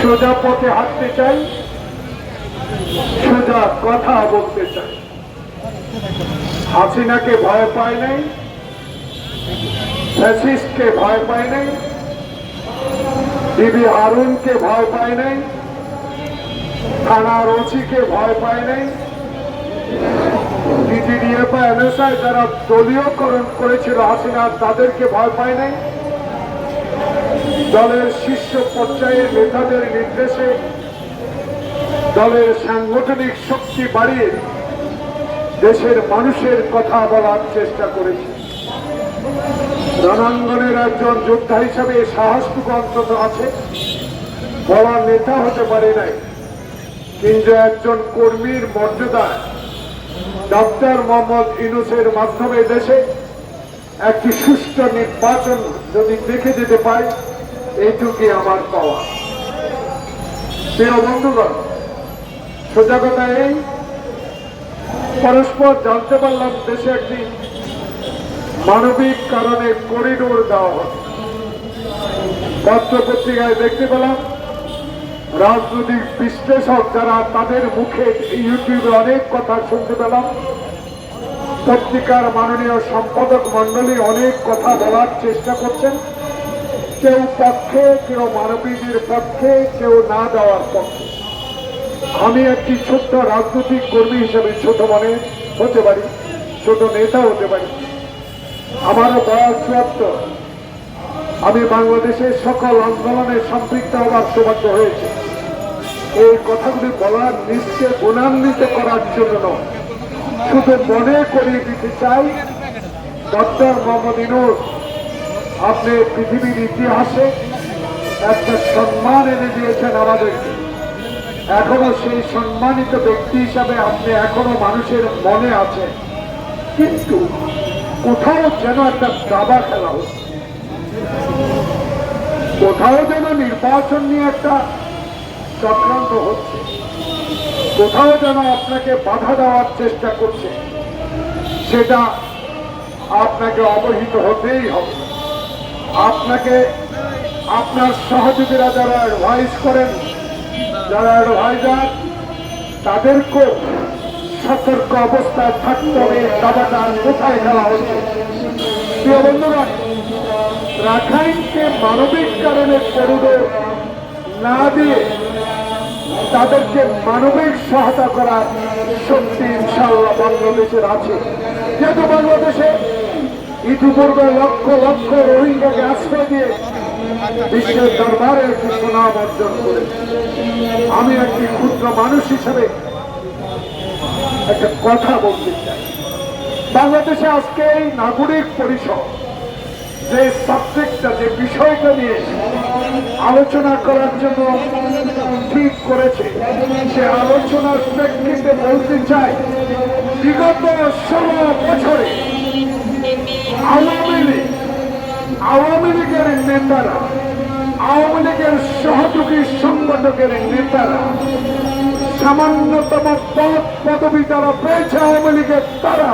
সোজা পথে হাঁটতে চাই, সোজা কথা বলতে চাই। হাসিনাকে ভয় পায় নাই, ফ্যাসিস্টকে ভয় পায় নাই, বিবি হারুনকে ভয় পায় নাই, থানার ওসিকে ভয় পায় নাই, ডিজিডিএফ বা এনএসআই যারা দলীয়করণ করেছিল হাসিনা তাদেরকে ভয় পায় নাই। দলের শীর্ষ পর্যায়ের নেতাদের নির্দেশে দলের সাংগঠনিক শক্তি বাড়িয়ে দেশের মানুষের কথা বলার চেষ্টা করেছে। রণাঙ্গনের একজন যোদ্ধা হিসাবে সাহসটুকু অন্তত আছে। বড় নেতা হতে পারে নাই, কিন্তু একজন কর্মীর মর্যাদা ডক্টর মোহাম্মদ ইউনূসের মাধ্যমে দেশে একটি সুষ্ঠু নির্বাচন যদি দেখে যেতে পাই, এইটুকুই আমার পাওয়া। প্রিয় বন্ধুগণ, সোজা কথা এই, পরস্পর জানতে পারলাম দেশে একটি মানবিক কারণে করিডোর দেওয়া হচ্ছে। পত্র পত্রিকায় দেখতে পেলাম রাজনৈতিক বিশ্লেষক যারা, তাদের মুখে ইউটিউবে অনেক কথা শুনতে পেলাম। পত্রিকার মাননীয় সম্পাদক মন্ডলী অনেক কথা বলার চেষ্টা করছেন, কেউ পক্ষে, কেউ মানবীদের পক্ষে, কেউ না দেওয়ার পক্ষে। আমি একটি ছোট্ট রাজনৈতিক কর্মী হিসেবে ছোট মনে হতে পারি, ছোট নেতা হতে পারি। আমারও বয়স ৭৪। আমি বাংলাদেশের সকল আন্দোলনে সম্পৃক্ত হওয়ার সৌভাগ্য হয়েছে। এই কথাগুলি বলার নিশ্চয় গুণান্বিত করার জন্য নয়, শুধু মনে করিয়ে দিতে চাই, ডক্টর মোহাম্মদ ইউনূস আপনি পৃথিবীর ইতিহাসে একটা সম্মান এনে দিয়েছেন আমাদেরকে। এখনো সেই সম্মানিত ব্যক্তি হিসাবে আপনি এখনো মানুষের মনে আছেন, কিন্তু কোথাও যেন একটা দাবা খেলা হচ্ছে, কোথাও যেন নির্বাচন নিয়ে একটা চক্রান্ত হচ্ছে, কোথাও যেন আপনাকে বাধা দেওয়ার চেষ্টা করছে। সেটা আপনাকে অবহিত হতেই হবে। আপনাকে আপনার সহযোগীরা যারা অ্যাডভাইস করেন, যারা অ্যাডভাইজার, তাদেরকেও সতর্ক অবস্থায় থাকতে হবে। দাবাটা কোথায় খেলা হচ্ছে? প্রিয় বন্ধুরা, রাখাইনকে মানবিক কারণে করিডোর না দিয়ে তাদেরকে মানবিক সহায়তা করার শক্তি ইনশাআল্লাহ বাংলাদেশের আছে। যেহেতু বাংলাদেশে ইতিপূর্বে লক্ষ লক্ষ রোহিঙ্গাকে আশ্রয় দিয়ে বিশ্বের দরবারে একটি সুনাম অর্জন করেছে। আমি একটি ক্ষুদ্র মানুষ হিসেবে একটা কথা বলতে চাই। বাংলাদেশে আজকে এই নাগরিক পরিষদ যে সাবজেক্টটা, যে বিষয়টা নিয়ে আলোচনা করার জন্য ঠিক করেছে, সে আলোচনার প্রেক্ষিতে বলতে চাই, বিগত 16 বছরে আওয়ামী লীগের নেতারা, আওয়ামী লীগের সহযোগী সংগঠকের নেতারা, সামান্যতম পদ পদবি তারা পেয়েছে আওয়ামী লীগের, তারা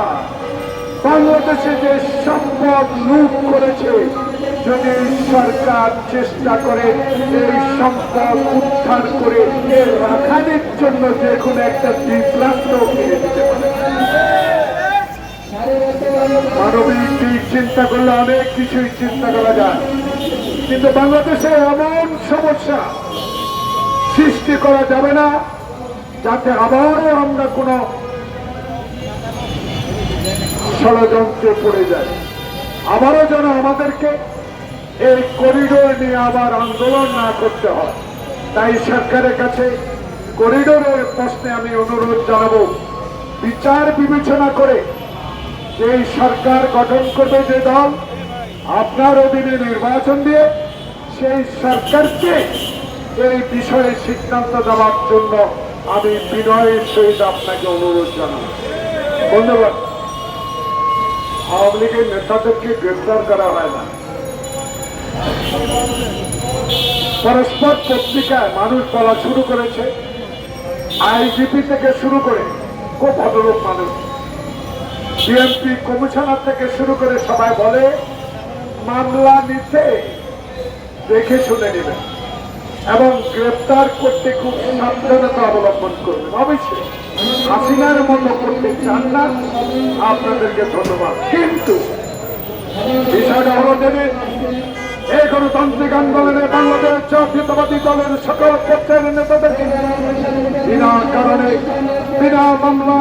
বাংলাদেশে যে সম্পদ লুট করেছে, যদি সরকার চেষ্টা করে এই সম্পদ উদ্ধার করে এর রাখানোর জন্য যে কোনো একটা বিভ্রান্ত কিনে দিতে পারে। মানবিক দিক চিন্তা করলে অনেক কিছুই চিন্তা করা যায়, কিন্তু বাংলাদেশে এমন সমস্যা সৃষ্টি করা যাবে না যাতে আবারও আমরা কোনো ষড়যন্ত্রে পড়ে যায়, আবারও যেন আমাদেরকে এই করিডোর নিয়ে আবার আন্দোলন না করতে হয়। তাই সরকারের কাছে করিডোরের প্রশ্নে আমি অনুরোধ জানাবো, বিচার বিবেচনা করে এই সরকার গঠন করবে যে দল, আপনার অধীনে নির্বাচন দিয়ে সেই সরকারকে এই বিষয়ে সিদ্ধান্ত দেওয়ার জন্য আমি বিনয়ের সহিত আপনাকে অনুরোধ জানাব। ধন্যবাদ। আওয়ামী লীগের নেতাদেরকে গ্রেফতার করা হয় না। পরস্পর পত্রিকায় মানুষ বলা শুরু করেছে, আইজিপি থেকে শুরু করে খুব ভদ্রলোক মানুষ, বিএনপি কমিশনার থেকে শুরু করে সবাই বলে মামলা নিতে দেখে শুনে নেবেন। এবং গ্রেপ্তার করতে খুব সাবধানতা অবলম্বন করবেন। অবশ্যই হাসিনার মতো করতে চান না, আপনাদেরকে ধন্যবাদ। কিন্তু বিষয়টা হলো যে এই গণতান্ত্রিক আন্দোলনে বাংলাদেশ জাতীয়তাবাদী দলের সকল পর্যায়ের নেতাদেরকে বিনা কারণে, বিনা মামলা,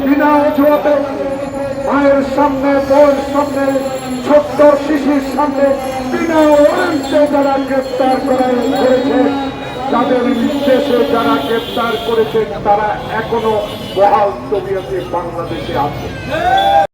বিনা অজুহাতে মায়ের সামনে, বউয়ের সামনে, ছোট্ট শিশুর সামনে বিনা ওয়ারেন্টে যারা গ্রেপ্তার করেছে, যাদের নির্দেশে যারা গ্রেপ্তার করেছেন, তারা এখনো বহাল তবিয়তে বাংলাদেশে আছে।